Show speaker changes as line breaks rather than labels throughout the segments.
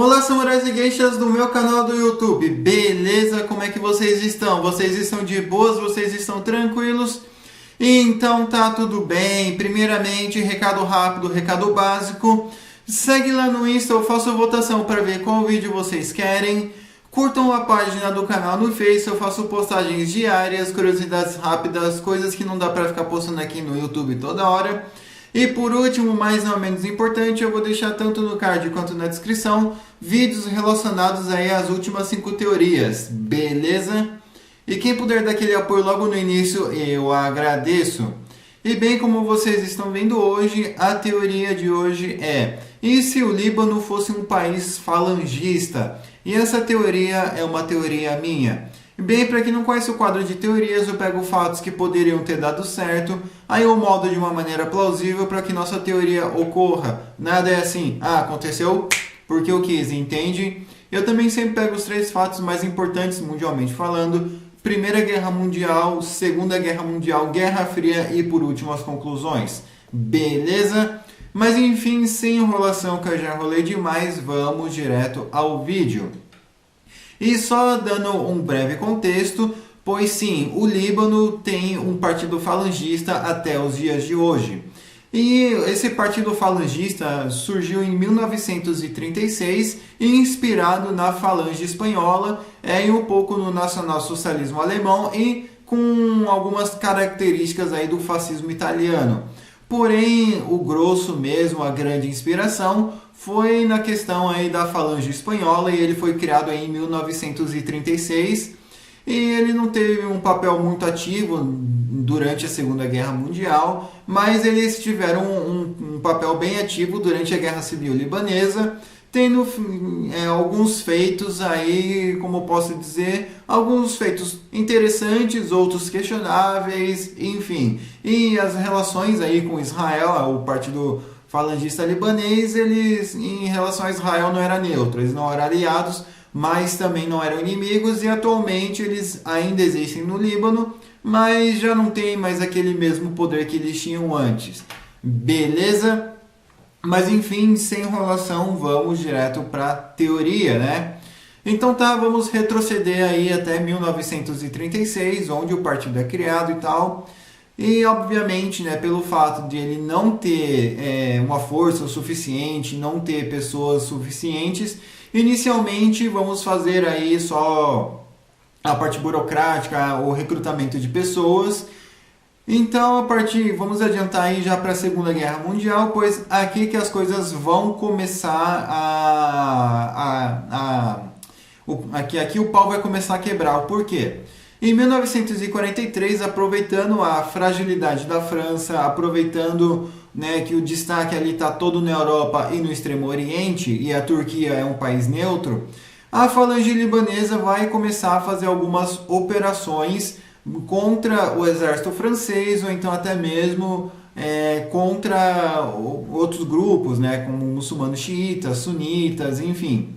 Olá, samurais e geishas do meu canal do YouTube, beleza? Como é que vocês estão? Vocês estão de boas? Vocês estão tranquilos? Então tá tudo bem. Primeiramente, recado rápido, recado básico. Segue lá no Insta, eu faço votação para ver qual vídeo vocês querem. Curtam a página do canal no Face, eu faço postagens diárias, curiosidades rápidas, coisas que não dá para ficar postando aqui no YouTube toda hora. E por último, mas não menos importante, eu vou deixar tanto no card quanto na descrição vídeos relacionados aí às últimas 5 teorias, beleza? E quem puder dar aquele apoio logo no início, eu agradeço. E bem como vocês estão vendo hoje, a teoria de hoje é: e se o Líbano fosse um país falangista? E essa teoria é uma teoria minha. Bem, para quem não conhece o quadro de teorias, eu pego fatos que poderiam ter dado certo, aí eu moldo de uma maneira plausível para que nossa teoria ocorra. Nada é assim, aconteceu porque eu quis, entende? Eu também sempre pego os 3 fatos mais importantes mundialmente falando: Primeira Guerra Mundial, Segunda Guerra Mundial, Guerra Fria e por último as conclusões. Beleza? Mas enfim, sem enrolação que eu já enrolei demais, vamos direto ao vídeo. E só dando um breve contexto, pois sim, o Líbano tem um partido falangista até os dias de hoje. E esse partido falangista surgiu em 1936, inspirado na falange espanhola, e um pouco no nacionalsocialismo alemão e com algumas características aí do fascismo italiano. Porém, o grosso mesmo, a grande inspiração, foi na questão aí da falange espanhola, e ele foi criado aí em 1936, e ele não teve um papel muito ativo durante a Segunda Guerra Mundial, mas eles tiveram um papel bem ativo durante a Guerra Civil Libanesa, tendo alguns feitos aí, como posso dizer, alguns feitos interessantes, outros questionáveis, enfim. E as relações aí com Israel, o partido falangista libanês, eles em relação a Israel não eram neutros, eles não eram aliados, mas também não eram inimigos, e atualmente eles ainda existem no Líbano, mas já não tem mais aquele mesmo poder que eles tinham antes. Beleza? Mas enfim, sem enrolação, vamos direto para a teoria, né? Então tá, vamos retroceder aí até 1936, onde o partido é criado e tal. E obviamente, né, pelo fato de ele não ter uma força suficiente, não ter pessoas suficientes, inicialmente vamos fazer aí só a parte burocrática, o recrutamento de pessoas. Então, vamos adiantar aí já para a Segunda Guerra Mundial, pois aqui que as coisas vão começar aqui o pau vai começar a quebrar. Por quê? Em 1943, aproveitando a fragilidade da França, aproveitando, né, que o destaque ali está todo na Europa e no Extremo Oriente, e a Turquia é um país neutro, a falange libanesa vai começar a fazer algumas operações contra o exército francês, ou então até mesmo contra outros grupos, né, como muçulmanos xiitas, sunitas, enfim.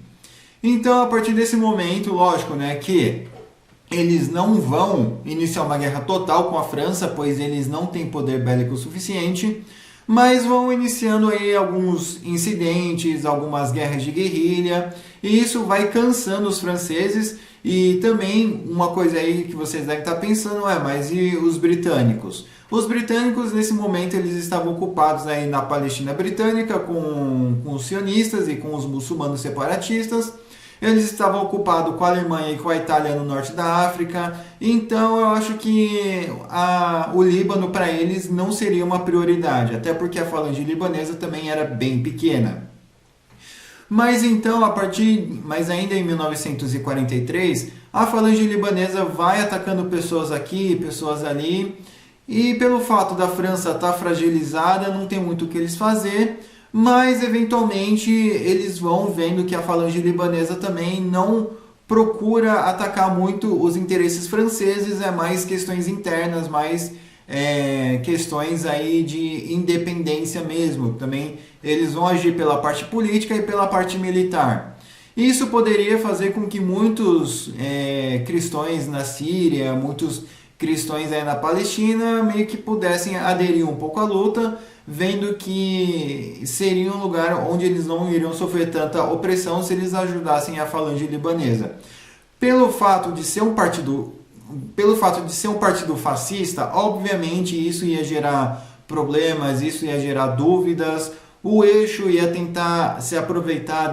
Então, a partir desse momento, lógico, né, que eles não vão iniciar uma guerra total com a França, pois eles não têm poder bélico suficiente, mas vão iniciando aí alguns incidentes, algumas guerras de guerrilha, e isso vai cansando os franceses. E também uma coisa aí que vocês devem estar pensando mas e os britânicos? Os britânicos nesse momento eles estavam ocupados aí na Palestina Britânica com os sionistas e com os muçulmanos separatistas. Eles estavam ocupados com a Alemanha e com a Itália no norte da África. Então eu acho que o Líbano para eles não seria uma prioridade, até porque a falange libanesa também era bem pequena. Mas então, mas ainda em 1943, a falange libanesa vai atacando pessoas aqui, pessoas ali, e pelo fato da França estar fragilizada, não tem muito o que eles fazer, mas eventualmente eles vão vendo que a falange libanesa também não procura atacar muito os interesses franceses, é mais questões internas, mais questões aí de independência mesmo. Também eles vão agir pela parte política e pela parte militar. Isso poderia fazer com que muitos cristãos na Síria, muitos cristãos aí na Palestina meio que pudessem aderir um pouco à luta, vendo que seria um lugar onde eles não iriam sofrer tanta opressão se eles ajudassem a falange libanesa. Pelo fato de ser um partido fascista, obviamente isso ia gerar problemas, isso ia gerar dúvidas. O eixo ia tentar se aproveitar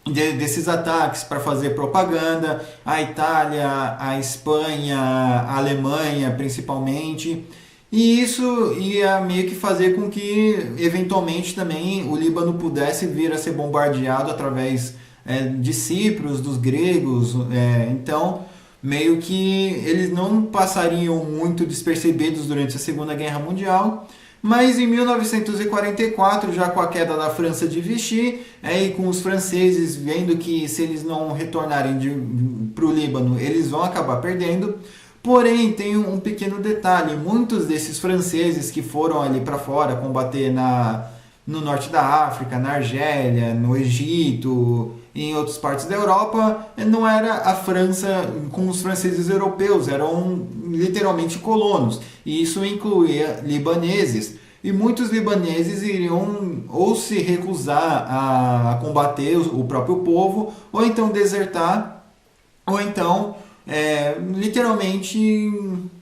desses ataques para fazer propaganda, a Itália, a Espanha, a Alemanha principalmente, e isso ia meio que fazer com que eventualmente também o Líbano pudesse vir a ser bombardeado através de Cíprios, dos gregos, então meio que eles não passariam muito despercebidos durante a Segunda Guerra Mundial. Mas em 1944, já com a queda da França de Vichy, e com os franceses vendo que se eles não retornarem para o Líbano, eles vão acabar perdendo. Porém, tem um pequeno detalhe, muitos desses franceses que foram ali para fora combater no norte da África, na Argélia, no Egito e em outras partes da Europa, não era a França com os franceses europeus, eram literalmente colonos, e isso incluía libaneses. E muitos libaneses iriam ou se recusar a combater o próprio povo, ou então desertar, ou então, literalmente,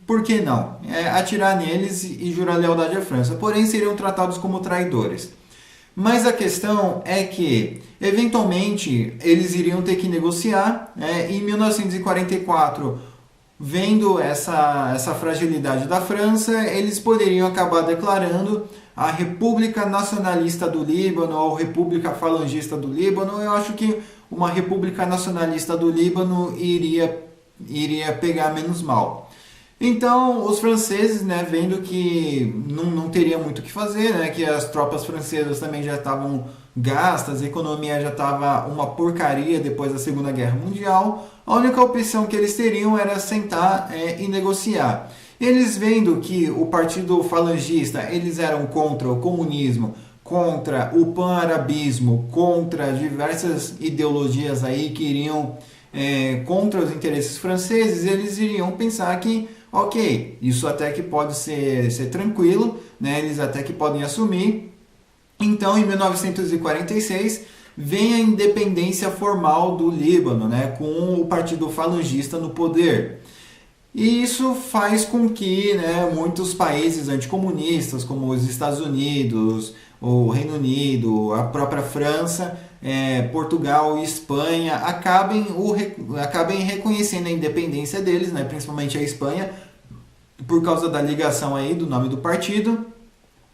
por que não? Atirar neles e jurar lealdade à França. Porém, seriam tratados como traidores. Mas a questão é que, eventualmente, eles iriam ter que negociar. Em 1944, vendo essa fragilidade da França, eles poderiam acabar declarando a República Nacionalista do Líbano ou República Falangista do Líbano. Eu acho que uma República Nacionalista do Líbano iria pegar menos mal. Então, os franceses, vendo que não teria muito o que fazer, que as tropas francesas também já estavam gastas, a economia já estava uma porcaria depois da Segunda Guerra Mundial, a única opção que eles teriam era sentar e negociar. Eles vendo que o partido falangista, eles eram contra o comunismo, contra o pan-arabismo, contra diversas ideologias aí que iriam contra os interesses franceses, eles iriam pensar que ok, isso até que pode ser tranquilo, eles até que podem assumir. Então, em 1946, vem a independência formal do Líbano, com o partido falangista no poder. E isso faz com que muitos países anticomunistas, como os Estados Unidos, o Reino Unido, a própria França, Portugal e Espanha acabem reconhecendo a independência deles, principalmente a Espanha, por causa da ligação aí do nome do partido,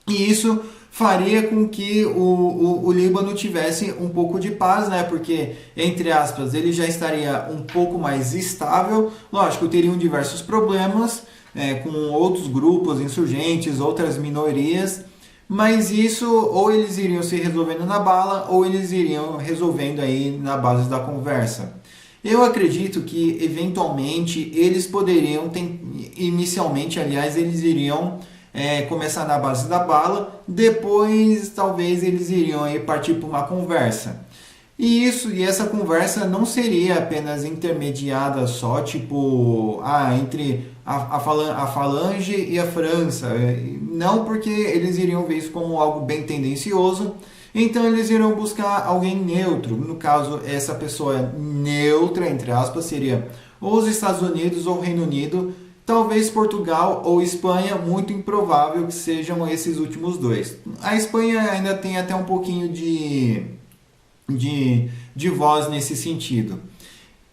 e isso faria com que o Líbano tivesse um pouco de paz, porque, entre aspas, ele já estaria um pouco mais estável. Lógico, teriam diversos problemas com outros grupos insurgentes, outras minorias, mas isso ou eles iriam se resolvendo na bala ou eles iriam resolvendo aí na base da conversa. Eu acredito que eventualmente eles poderiam, inicialmente aliás, eles iriam começar na base da bala, depois talvez eles iriam aí partir para uma conversa. E essa conversa não seria apenas intermediada só entre a Falange e a França, não, porque eles iriam ver isso como algo bem tendencioso, então eles iriam buscar alguém neutro. No caso, essa pessoa neutra, entre aspas, seria ou os Estados Unidos ou o Reino Unido, talvez Portugal ou Espanha, muito improvável que sejam esses últimos dois. A Espanha ainda tem até um pouquinho de voz nesse sentido.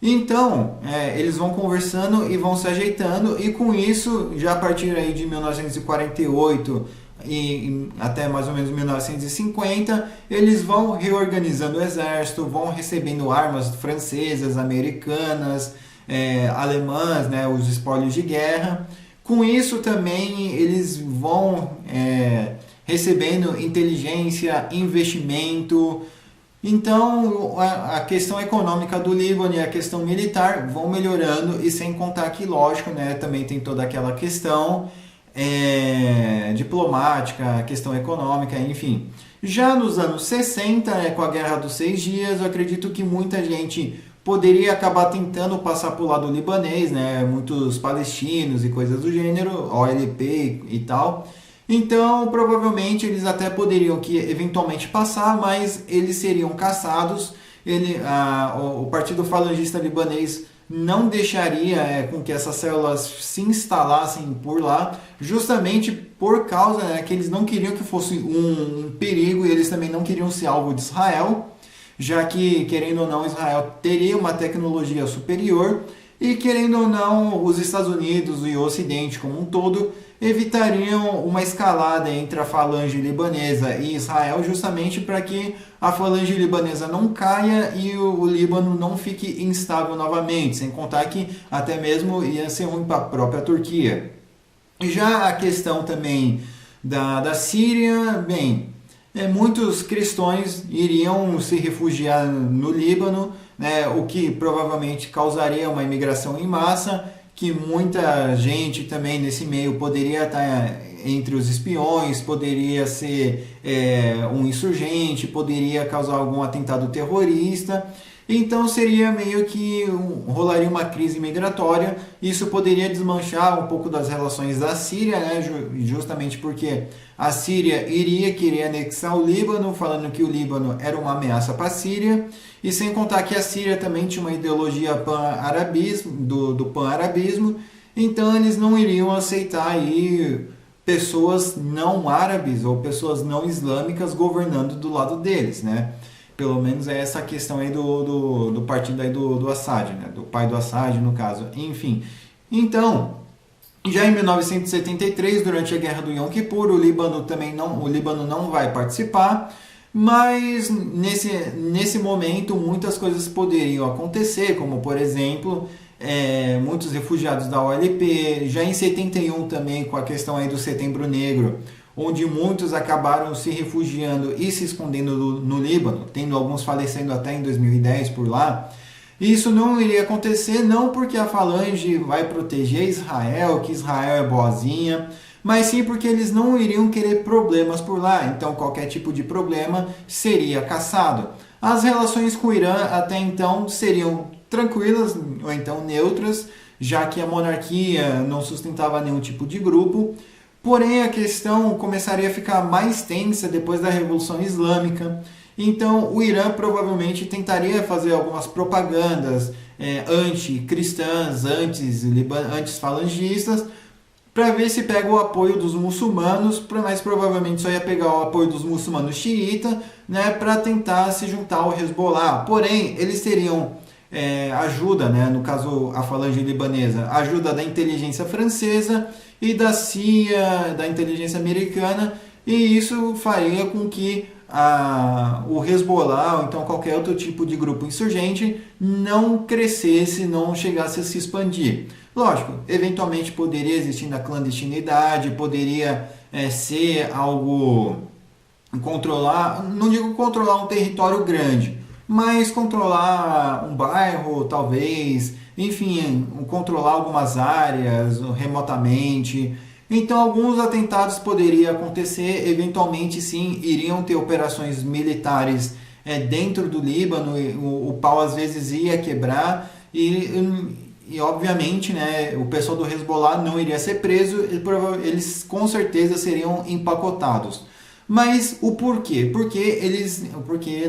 Então, eles vão conversando e vão se ajeitando, e com isso, já a partir aí de 1948 e até mais ou menos 1950, eles vão reorganizando o exército, vão recebendo armas francesas, americanas, alemãs, os espólios de guerra. Com isso também eles vão recebendo inteligência, investimento. Então a questão econômica do Líbano e a questão militar vão melhorando, e sem contar que, lógico, também tem toda aquela questão diplomática, a questão econômica, enfim. Já nos anos 60, com a Guerra dos 6 Dias, eu acredito que muita gente poderia acabar tentando passar para o lado libanês, né? Muitos palestinos e coisas do gênero, OLP e tal. Então, provavelmente eles até poderiam que eventualmente passar, mas eles seriam caçados. O Partido Falangista Libanês não deixaria com que essas células se instalassem por lá, justamente por causa, né, que eles não queriam que fosse um perigo, e eles também não queriam ser alvo de Israel, já que, querendo ou não, Israel teria uma tecnologia superior, e querendo ou não, os Estados Unidos e o Ocidente como um todo evitariam uma escalada entre a falange libanesa e Israel, justamente para que a falange libanesa não caia e o Líbano não fique instável novamente, sem contar que até mesmo ia ser ruim para a própria Turquia. Já a questão também da Síria, bem, muitos cristãos iriam se refugiar no Líbano, né, o que provavelmente causaria uma imigração em massa, que muita gente também nesse meio poderia estar entre os espiões, poderia ser um insurgente, poderia causar algum atentado terrorista. Então seria meio que rolaria uma crise migratória. Isso poderia desmanchar um pouco das relações da Síria, né? Justamente porque a Síria iria querer anexar o Líbano, falando que o Líbano era uma ameaça para a Síria. E sem contar que a Síria também tinha uma ideologia pan-arabismo, do pan-arabismo, então eles não iriam aceitar aí pessoas não árabes ou pessoas não islâmicas governando do lado deles, né? Pelo menos é essa questão aí do partido aí do Assad, né? Do pai do Assad, no caso. Enfim, então, já em 1973, durante a Guerra do Yom Kippur, o Líbano não vai participar, mas nesse momento muitas coisas poderiam acontecer, como por exemplo, muitos refugiados da OLP, já em 71 também com a questão aí do Setembro Negro, onde muitos acabaram se refugiando e se escondendo no Líbano, tendo alguns falecendo até em 2010 por lá. Isso não iria acontecer não porque a Falange vai proteger Israel, que Israel é boazinha, mas sim porque eles não iriam querer problemas por lá, então qualquer tipo de problema seria caçado. As relações com o Irã até então seriam tranquilas ou então neutras, já que a monarquia não sustentava nenhum tipo de grupo. Porém, a questão começaria a ficar mais tensa depois da Revolução Islâmica. Então, o Irã provavelmente tentaria fazer algumas propagandas anticristãs, anti-falangistas, para ver se pega o apoio dos muçulmanos, mas provavelmente só ia pegar o apoio dos muçulmanos xiita, né, para tentar se juntar ao Hezbollah. Porém, eles teriam ajuda, né, no caso a falange libanesa, ajuda da inteligência francesa e da CIA, da inteligência americana, e isso faria com que o Hezbollah, ou então qualquer outro tipo de grupo insurgente, não crescesse, não chegasse a se expandir. Lógico, eventualmente poderia existir na clandestinidade, poderia ser algo controlar, não digo controlar um território grande, mas controlar um bairro, talvez, enfim, controlar algumas áreas remotamente. Então, alguns atentados poderiam acontecer, eventualmente sim, iriam ter operações militares dentro do Líbano, o pau às vezes ia quebrar e obviamente, né, o pessoal do Hezbollah não iria ser preso, eles com certeza seriam empacotados. Mas o porquê? Porque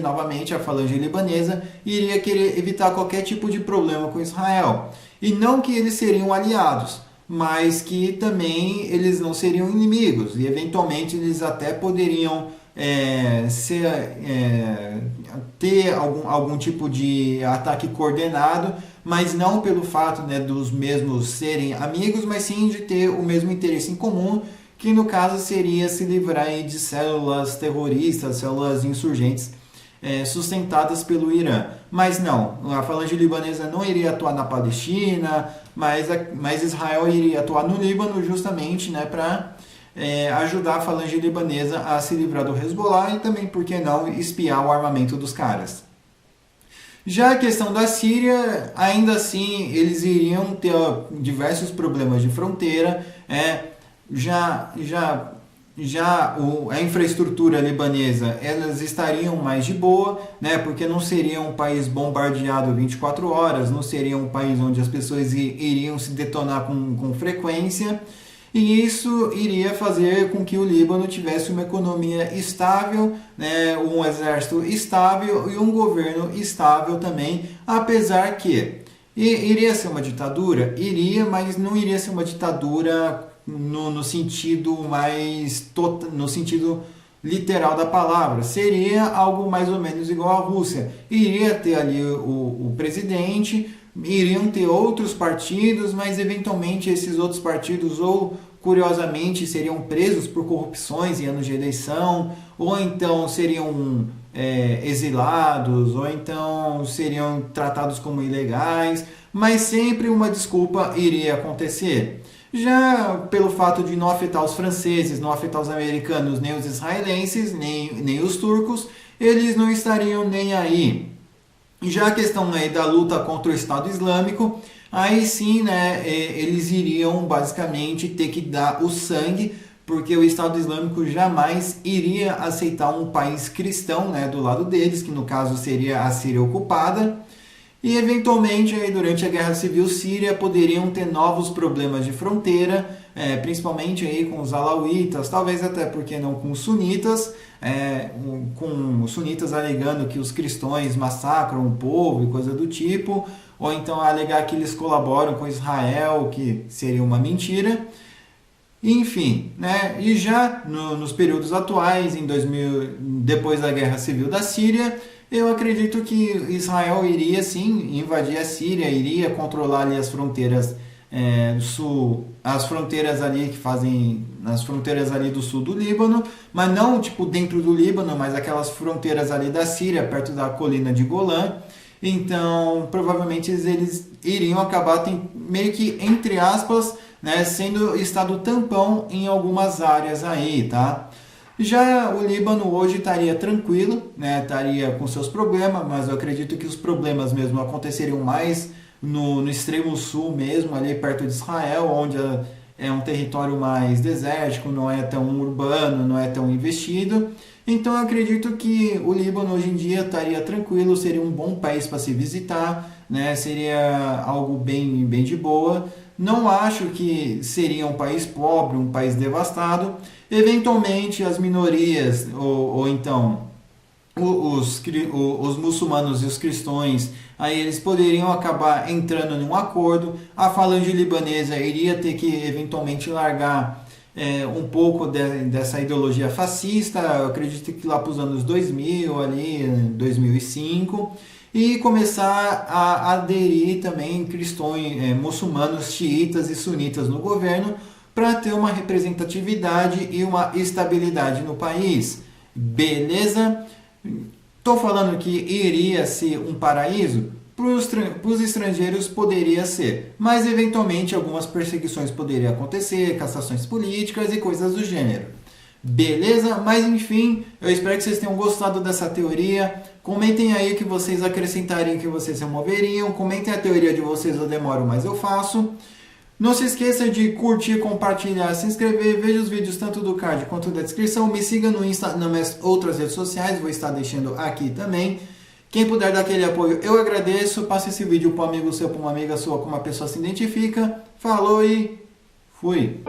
novamente a falange libanesa iria querer evitar qualquer tipo de problema com Israel. E não que eles seriam aliados, mas que também eles não seriam inimigos. E eventualmente eles até poderiam ter algum tipo de ataque coordenado, mas não pelo fato, né, dos mesmos serem amigos, mas sim de ter o mesmo interesse em comum, que no caso seria se livrar de células terroristas, células insurgentes sustentadas pelo Irã. Mas não, a falange libanesa não iria atuar na Palestina, mas Israel iria atuar no Líbano justamente, né, para ajudar a falange libanesa a se livrar do Hezbollah e também, por que não, espiar o armamento dos caras. Já a questão da Síria, ainda assim, eles iriam ter diversos problemas de fronteira, já já a infraestrutura libanesa, elas estariam mais de boa, né? Porque não seria um país bombardeado 24 horas, não seria um país onde as pessoas iriam se detonar com frequência, e isso iria fazer com que o Líbano tivesse uma economia estável, né? Um exército estável e um governo estável também, apesar que iria ser uma ditadura? Iria, mas não iria ser uma ditadura no sentido no sentido literal da palavra. Seria algo mais ou menos igual à Rússia. Iria ter ali o presidente, iriam ter outros partidos, mas eventualmente esses outros partidos ou curiosamente seriam presos por corrupções em anos de eleição, ou então seriam exilados, ou então seriam tratados como ilegais, mas sempre uma desculpa iria acontecer. Já pelo fato de não afetar os franceses, não afetar os americanos, nem os israelenses, nem os turcos, eles não estariam nem aí. Já a questão aí da luta contra o Estado Islâmico, aí sim, né, eles iriam basicamente ter que dar o sangue, porque o Estado Islâmico jamais iria aceitar um país cristão, né, do lado deles, que no caso seria a Síria ocupada. E eventualmente, aí, durante a Guerra Civil Síria, poderiam ter novos problemas de fronteira, principalmente aí com os alauítas, talvez até porque não com os sunitas, com os sunitas alegando que os cristãos massacram o povo e coisa do tipo, ou então alegar que eles colaboram com Israel, que seria uma mentira. Enfim, né? E já nos períodos atuais, depois da Guerra Civil da Síria, eu acredito que Israel iria sim invadir a Síria, iria controlar ali as fronteiras as fronteiras ali que fazem as fronteiras ali do sul do Líbano, mas não tipo dentro do Líbano, mas aquelas fronteiras ali da Síria, perto da colina de Golã. Então, provavelmente eles iriam acabar meio que, entre aspas, né, sendo estado tampão em algumas áreas aí, tá? Já o Líbano hoje estaria tranquilo, né, estaria com seus problemas, mas eu acredito que os problemas mesmo aconteceriam mais no extremo sul mesmo, ali perto de Israel, onde é um território mais desértico, não é tão urbano, não é tão investido. Então eu acredito que o Líbano hoje em dia estaria tranquilo, seria um bom país para se visitar, né? Seria algo bem de boa. Não acho que seria um país pobre, um país devastado. Eventualmente as minorias, ou então os muçulmanos e os cristãos, aí eles poderiam acabar entrando num acordo. A falange libanesa iria ter que eventualmente largar um pouco dessa ideologia fascista, eu acredito que lá para os anos 2000, ali, 2005, e começar a aderir também cristãos, muçulmanos, xiitas e sunitas no governo, para ter uma representatividade e uma estabilidade no país. Beleza? Estou falando que iria ser um paraíso? Para os estrangeiros poderia ser, mas eventualmente algumas perseguições poderiam acontecer, cassações políticas e coisas do gênero. Beleza? Mas enfim, eu espero que vocês tenham gostado dessa teoria. Comentem aí o que vocês acrescentariam, que vocês removeriam. Comentem a teoria de vocês, eu demoro, mas eu faço. Não se esqueça de curtir, compartilhar, se inscrever, veja os vídeos tanto do card quanto da descrição. Me siga no Insta, nas minhas outras redes sociais, vou estar deixando aqui também. Quem puder dar aquele apoio, eu agradeço. Passe esse vídeo para um amigo seu, para uma amiga sua, com uma pessoa se identifica. Falou e fui!